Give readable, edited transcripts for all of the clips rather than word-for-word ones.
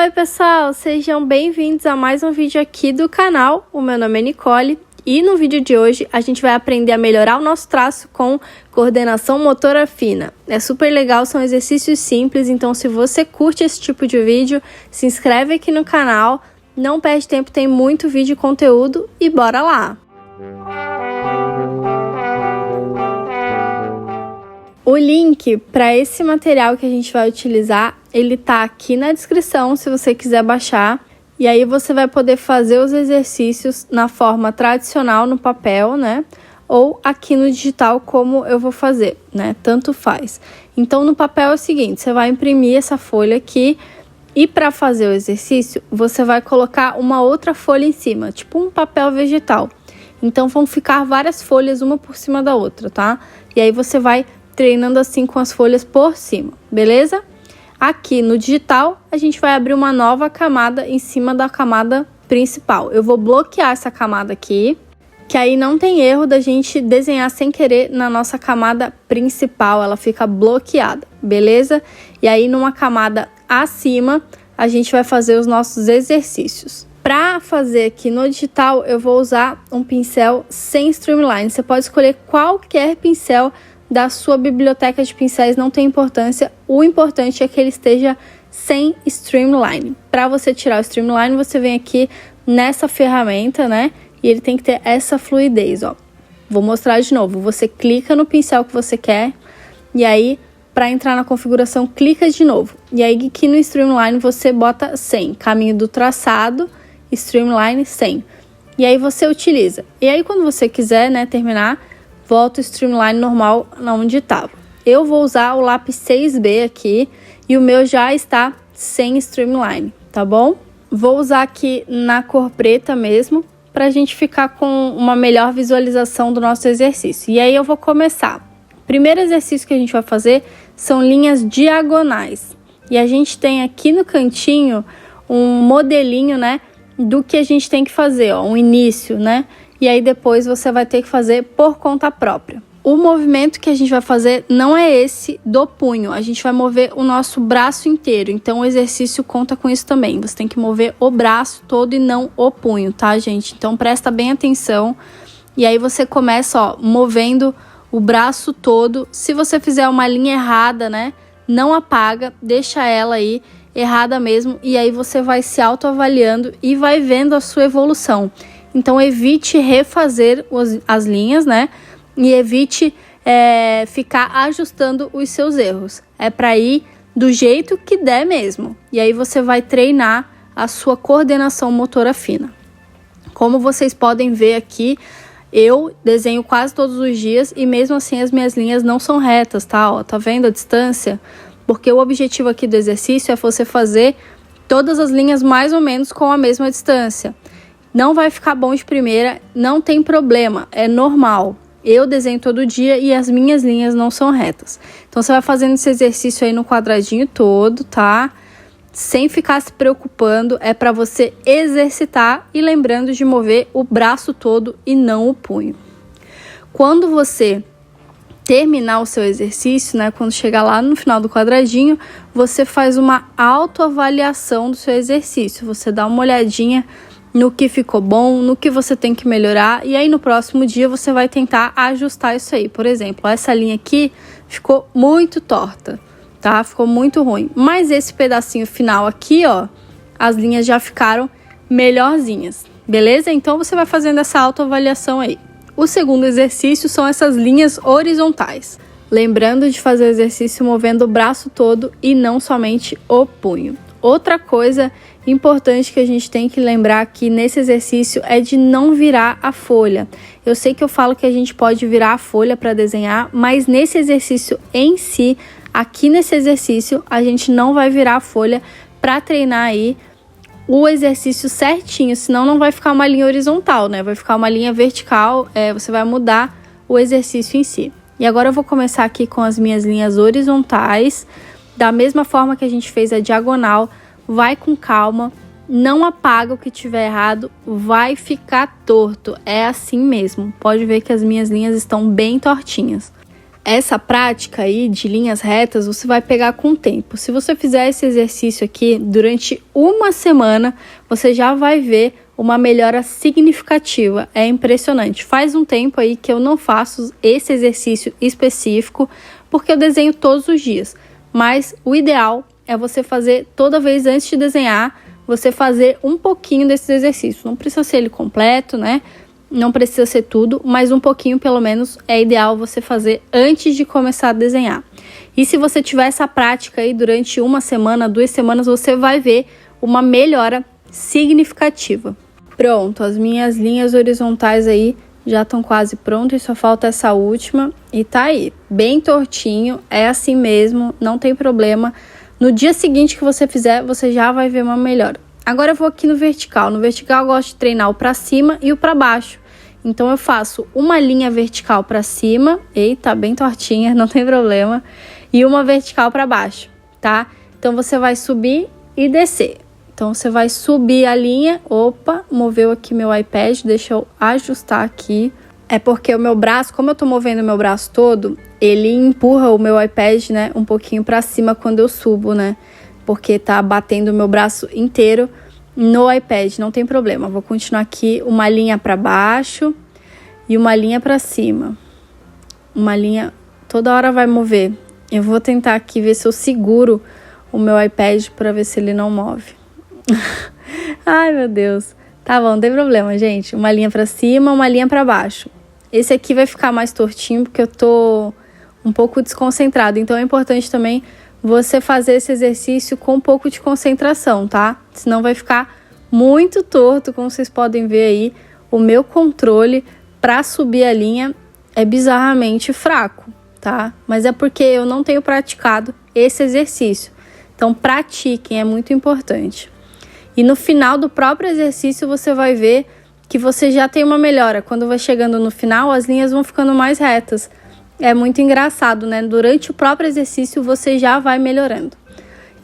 Oi pessoal, sejam bem-vindos a mais um vídeo aqui do canal. O meu nome é Nicole e no vídeo de hoje a gente vai aprender a melhorar o nosso traço com coordenação motora fina. É super legal, são exercícios simples, então se você curte esse tipo de vídeo, se inscreve aqui no canal, não perde tempo, tem muito vídeo e conteúdo e bora lá! O link para esse material que a gente vai utilizar, ele tá aqui na descrição, se você quiser baixar. E aí você vai poder fazer os exercícios na forma tradicional no papel, né? Ou aqui no digital, como eu vou fazer, né? Tanto faz. Então, no papel é o seguinte, você vai imprimir essa folha aqui e para fazer o exercício, você vai colocar uma outra folha em cima, tipo um papel vegetal. Então, vão ficar várias folhas, uma por cima da outra, tá? E aí você vai treinando assim com as folhas por cima, beleza? Aqui no digital, a gente vai abrir uma nova camada em cima da camada principal. Eu vou bloquear essa camada aqui, que aí não tem erro da gente desenhar sem querer na nossa camada principal, ela fica bloqueada, beleza? E aí numa camada acima, a gente vai fazer os nossos exercícios. Para fazer aqui no digital, eu vou usar um pincel sem streamline. Você pode escolher qualquer pincel da sua biblioteca de pincéis, não tem importância, o importante é que ele esteja sem streamline. Para você tirar o streamline, você vem aqui nessa ferramenta, né? E ele tem que ter essa fluidez, ó. Vou mostrar de novo, você clica no pincel que você quer, e aí, para entrar na configuração, clica de novo. E aí, aqui no streamline, você bota 100, caminho do traçado, streamline 100. E aí, você utiliza. E aí, quando você quiser, né, terminar, volta o streamline normal onde estava. Eu vou usar o lápis 6B aqui e o meu já está sem streamline, tá bom? Vou usar aqui na cor preta mesmo, para a gente ficar com uma melhor visualização do nosso exercício. E aí eu vou começar. O primeiro exercício que a gente vai fazer são linhas diagonais. E a gente tem aqui no cantinho um modelinho, né, do que a gente tem que fazer, ó, um início, né? E aí depois você vai ter que fazer por conta própria. O movimento que a gente vai fazer não é esse do punho, a gente vai mover o nosso braço inteiro, então o exercício conta com isso também. Você tem que mover o braço todo e não o punho, tá, gente? Então presta bem atenção. E aí você começa, ó, movendo o braço todo. Se você fizer uma linha errada, né, não apaga, deixa ela aí errada mesmo. E aí você vai se autoavaliando e vai vendo a sua evolução. Então, evite refazer as linhas, né? E evite ficar ajustando os seus erros. É para ir do jeito que der mesmo. E aí, você vai treinar a sua coordenação motora fina. Como vocês podem ver aqui, eu desenho quase todos os dias e mesmo assim as minhas linhas não são retas, tá? Ó, tá vendo a distância? Porque o objetivo aqui do exercício é você fazer todas as linhas mais ou menos com a mesma distância. Não vai ficar bom de primeira, não tem problema, é normal. Eu desenho todo dia e as minhas linhas não são retas. Então, você vai fazendo esse exercício aí no quadradinho todo, tá? Sem ficar se preocupando, é para você exercitar e lembrando de mover o braço todo e não o punho. Quando você terminar o seu exercício, né, quando chegar lá no final do quadradinho, você faz uma autoavaliação do seu exercício. Você dá uma olhadinha no que ficou bom, no que você tem que melhorar, e aí no próximo dia você vai tentar ajustar isso aí. Por exemplo, essa linha aqui ficou muito torta, tá? Ficou muito ruim. Mas esse pedacinho final aqui, ó, as linhas já ficaram melhorzinhas, beleza? Então você vai fazendo essa autoavaliação aí. O segundo exercício são essas linhas horizontais. Lembrando de fazer o exercício movendo o braço todo e não somente o punho. Outra coisa importante que a gente tem que lembrar aqui nesse exercício é de não virar a folha. Eu sei que eu falo que a gente pode virar a folha para desenhar, mas nesse exercício em si, aqui nesse exercício, a gente não vai virar a folha para treinar aí o exercício certinho, senão não vai ficar uma linha horizontal, né? Vai ficar uma linha vertical, você vai mudar o exercício em si. E agora eu vou começar aqui com as minhas linhas horizontais, da mesma forma que a gente fez a diagonal. Vai com calma, não apaga o que tiver errado, vai ficar torto, é assim mesmo. Pode ver que as minhas linhas estão bem tortinhas. Essa prática aí de linhas retas você vai pegar com o tempo. Se você fizer esse exercício aqui durante uma semana, você já vai ver uma melhora significativa. É impressionante. Faz um tempo aí que eu não faço esse exercício específico, porque eu desenho todos os dias. Mas o ideal é você fazer toda vez antes de desenhar, você fazer um pouquinho desses exercícios. Não precisa ser ele completo, né? Não precisa ser tudo, mas um pouquinho pelo menos é ideal você fazer antes de começar a desenhar. E se você tiver essa prática aí durante uma semana, 2 semanas, você vai ver uma melhora significativa. Pronto, as minhas linhas horizontais aí já estão quase prontas, só falta essa última e tá aí, bem tortinho, é assim mesmo, não tem problema. No dia seguinte que você fizer, você já vai ver uma melhora. Agora eu vou aqui no vertical. No vertical eu gosto de treinar o para cima e o para baixo. Então eu faço uma linha vertical para cima, eita, bem tortinha, não tem problema, e uma vertical para baixo, tá? Então você vai subir e descer. Então você vai subir a linha, opa, moveu aqui meu iPad, deixa eu ajustar aqui. É porque o meu braço, como eu tô movendo o meu braço todo, ele empurra o meu iPad, né, um pouquinho para cima quando eu subo, né? Porque tá batendo o meu braço inteiro no iPad, não tem problema. Vou continuar aqui uma linha para baixo e uma linha para cima. Uma linha, toda hora vai mover. Eu vou tentar aqui ver se eu seguro o meu iPad para ver se ele não move. Ai, meu Deus. Tá bom, não tem problema, gente. Uma linha para cima, uma linha para baixo. Esse aqui vai ficar mais tortinho porque eu tô um pouco desconcentrado. Então é importante também você fazer esse exercício com um pouco de concentração, tá? Senão vai ficar muito torto, como vocês podem ver aí. O meu controle para subir a linha é bizarramente fraco, tá? Mas é porque eu não tenho praticado esse exercício. Então pratiquem, é muito importante. E no final do próprio exercício você vai ver que você já tem uma melhora. Quando vai chegando no final, as linhas vão ficando mais retas. É muito engraçado, né? Durante o próprio exercício você já vai melhorando.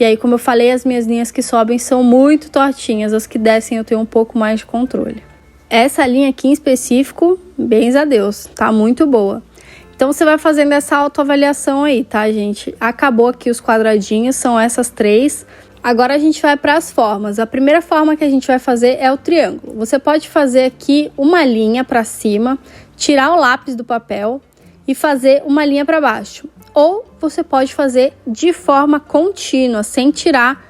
E aí, como eu falei, as minhas linhas que sobem são muito tortinhas. As que descem eu tenho um pouco mais de controle. Essa linha aqui em específico, bens a Deus, tá muito boa. Então você vai fazendo essa autoavaliação aí, tá, gente? Acabou aqui os quadradinhos, são essas 3. Agora a gente vai para as formas. A primeira forma que a gente vai fazer é o triângulo. Você pode fazer aqui uma linha para cima, tirar o lápis do papel e fazer uma linha para baixo. Ou você pode fazer de forma contínua, sem tirar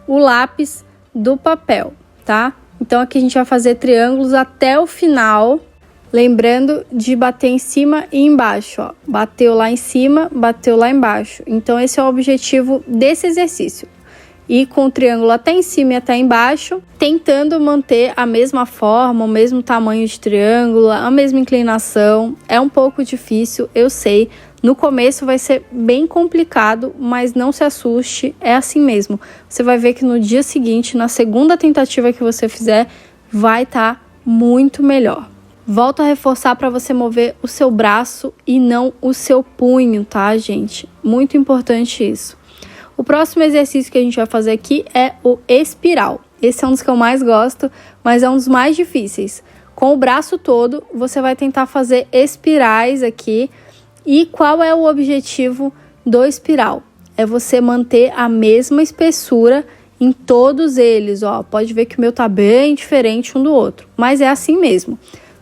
o lápis do papel, tá? Então aqui a gente vai fazer triângulos até o final, lembrando de bater em cima e embaixo, ó. Bateu lá em cima, bateu lá embaixo. Então esse é o objetivo desse exercício. E com o triângulo até em cima e até embaixo, tentando manter a mesma forma, o mesmo tamanho de triângulo, a mesma inclinação. É um pouco difícil, eu sei. No começo vai ser bem complicado, mas não se assuste, é assim mesmo. Você vai ver que no dia seguinte, na segunda tentativa que você fizer, vai estar muito melhor. Volto a reforçar para você mover o seu braço e não o seu punho, tá, gente? Muito importante isso. O próximo exercício que a gente vai fazer aqui é o espiral. Esse é um dos que eu mais gosto, mas é um dos mais difíceis. Com o braço todo, você vai tentar fazer espirais aqui. E qual é o objetivo do espiral? É você manter a mesma espessura em todos eles, ó. Pode ver que o meu tá bem diferente um do outro, mas é assim mesmo.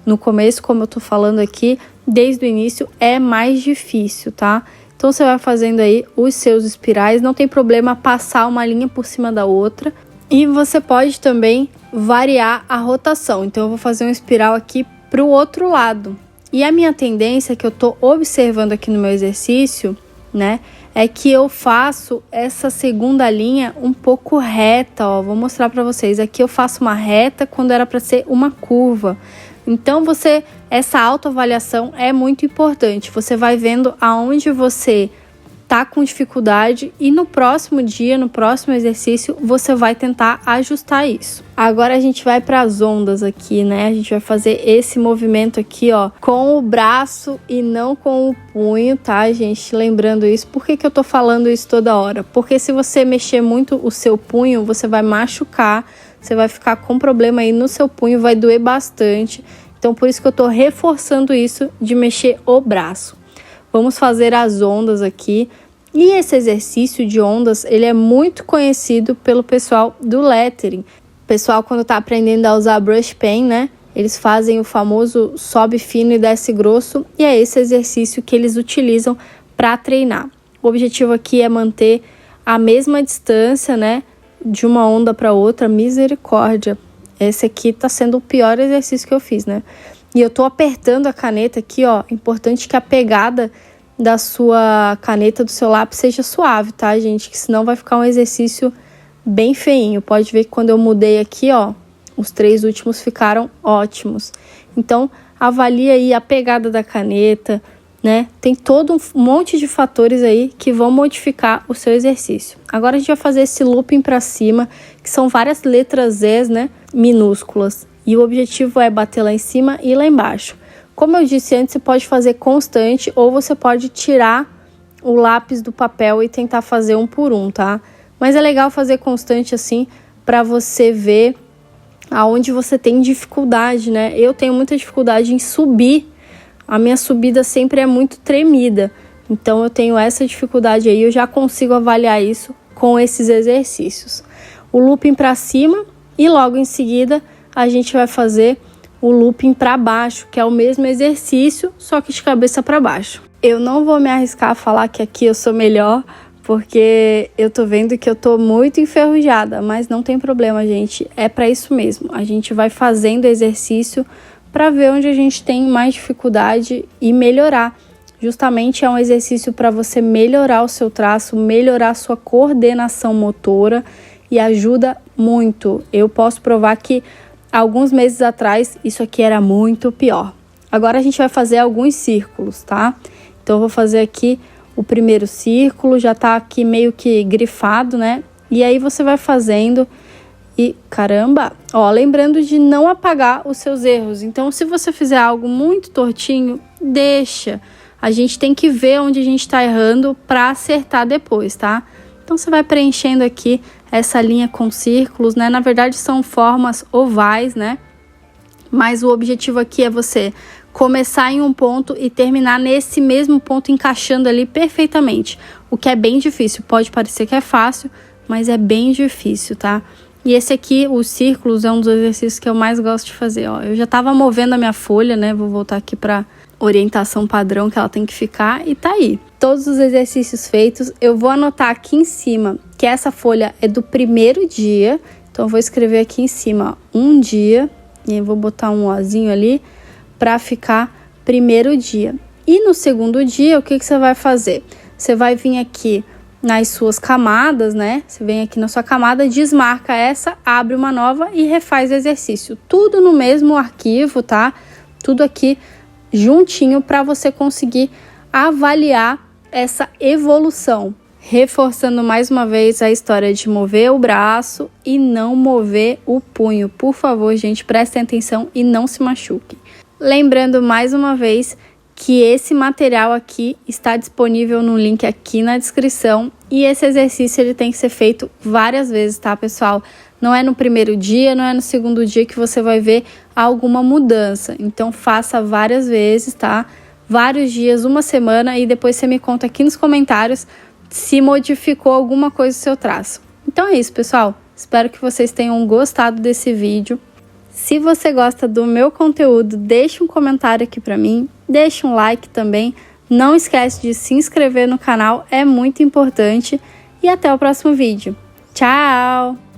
No começo, como eu tô falando aqui, desde o início é mais difícil, tá? Então você vai fazendo aí os seus espirais, não tem problema passar uma linha por cima da outra. E você pode também variar a rotação. Então eu vou fazer um espiral aqui pro outro lado. E a minha tendência, que eu tô observando aqui no meu exercício, né, é que eu faço essa segunda linha um pouco reta, ó. Vou mostrar pra vocês. Aqui eu faço uma reta quando era pra ser uma curva. Então essa autoavaliação é muito importante. Você vai vendo aonde você tá com dificuldade e no próximo dia, no próximo exercício, você vai tentar ajustar isso. Agora a gente vai para as ondas aqui, né? A gente vai fazer esse movimento aqui, ó, com o braço e não com o punho, tá, gente? Lembrando isso. Por que eu tô falando isso toda hora? Porque se você mexer muito o seu punho, você vai machucar, você vai ficar com problema aí no seu punho, vai doer bastante. Então, por isso que eu tô reforçando isso de mexer o braço. Vamos fazer as ondas aqui. E esse exercício de ondas, ele é muito conhecido pelo pessoal do lettering. O pessoal, quando está aprendendo a usar brush pen, né? Eles fazem o famoso sobe fino e desce grosso. E é esse exercício que eles utilizam para treinar. O objetivo aqui é manter a mesma distância, né? De uma onda para outra. Misericórdia. Esse aqui tá sendo o pior exercício que eu fiz, né? E eu tô apertando a caneta aqui, ó. Importante que a pegada da sua caneta, do seu lápis, seja suave, tá, gente? Que senão vai ficar um exercício bem feinho. Pode ver que quando eu mudei aqui, ó, os 3 últimos ficaram ótimos. Então, avalie aí a pegada da caneta, né? Tem todo um monte de fatores aí que vão modificar o seu exercício. Agora a gente vai fazer esse looping para cima, que são várias letras Zs, né? Minúsculas. E o objetivo é bater lá em cima e lá embaixo. Como eu disse antes, você pode fazer constante ou você pode tirar o lápis do papel e tentar fazer um por um, tá? Mas é legal fazer constante assim para você ver aonde você tem dificuldade, né? Eu tenho muita dificuldade em subir. A minha subida sempre é muito tremida. Então eu tenho essa dificuldade aí, eu já consigo avaliar isso com esses exercícios. O looping para cima e logo em seguida a gente vai fazer o looping para baixo, que é o mesmo exercício, só que de cabeça para baixo. Eu não vou me arriscar a falar que aqui eu sou melhor, porque eu tô vendo que eu tô muito enferrujada, mas não tem problema, gente. É para isso mesmo. A gente vai fazendo exercício para ver onde a gente tem mais dificuldade e melhorar. Justamente é um exercício para você melhorar o seu traço, melhorar a sua coordenação motora e ajuda muito. Eu posso provar que alguns meses atrás, isso aqui era muito pior. Agora a gente vai fazer alguns círculos, tá? Então eu vou fazer aqui o primeiro círculo, já tá aqui meio que grifado, né? E aí você vai fazendo e, caramba, ó, lembrando de não apagar os seus erros. Então, se você fizer algo muito tortinho, deixa. A gente tem que ver onde a gente tá errando para acertar depois, tá? Então, você vai preenchendo aqui essa linha com círculos, né? Na verdade, são formas ovais, né? Mas o objetivo aqui é você começar em um ponto e terminar nesse mesmo ponto, encaixando ali perfeitamente. O que é bem difícil. Pode parecer que é fácil, mas é bem difícil, tá? E esse aqui, os círculos, é um dos exercícios que eu mais gosto de fazer, ó. Eu já tava movendo a minha folha, né? Vou voltar aqui pra orientação padrão que ela tem que ficar e tá aí. Todos os exercícios feitos, eu vou anotar aqui em cima que essa folha é do primeiro dia. Então, eu vou escrever aqui em cima, ó, um dia. E eu vou botar um ozinho ali pra ficar primeiro dia. E no segundo dia, o que você vai fazer? Você vai vir aqui nas suas camadas, né? Você vem aqui na sua camada, desmarca essa, abre uma nova e refaz o exercício. Tudo no mesmo arquivo, tá? Tudo aqui juntinho para você conseguir avaliar essa evolução. Reforçando mais uma vez a história de mover o braço e não mover o punho. Por favor, gente, prestem atenção e não se machuquem. Lembrando mais uma vez que esse material aqui está disponível no link aqui na descrição e esse exercício ele tem que ser feito várias vezes, tá, pessoal? Não é no primeiro dia, não é no segundo dia que você vai ver alguma mudança. Então, faça várias vezes, tá? Vários dias, uma semana e depois você me conta aqui nos comentários se modificou alguma coisa no seu traço. Então é isso, pessoal. Espero que vocês tenham gostado desse vídeo. Se você gosta do meu conteúdo, deixa um comentário aqui pra mim, deixa um like também. Não esquece de se inscrever no canal, é muito importante. E até o próximo vídeo. Tchau!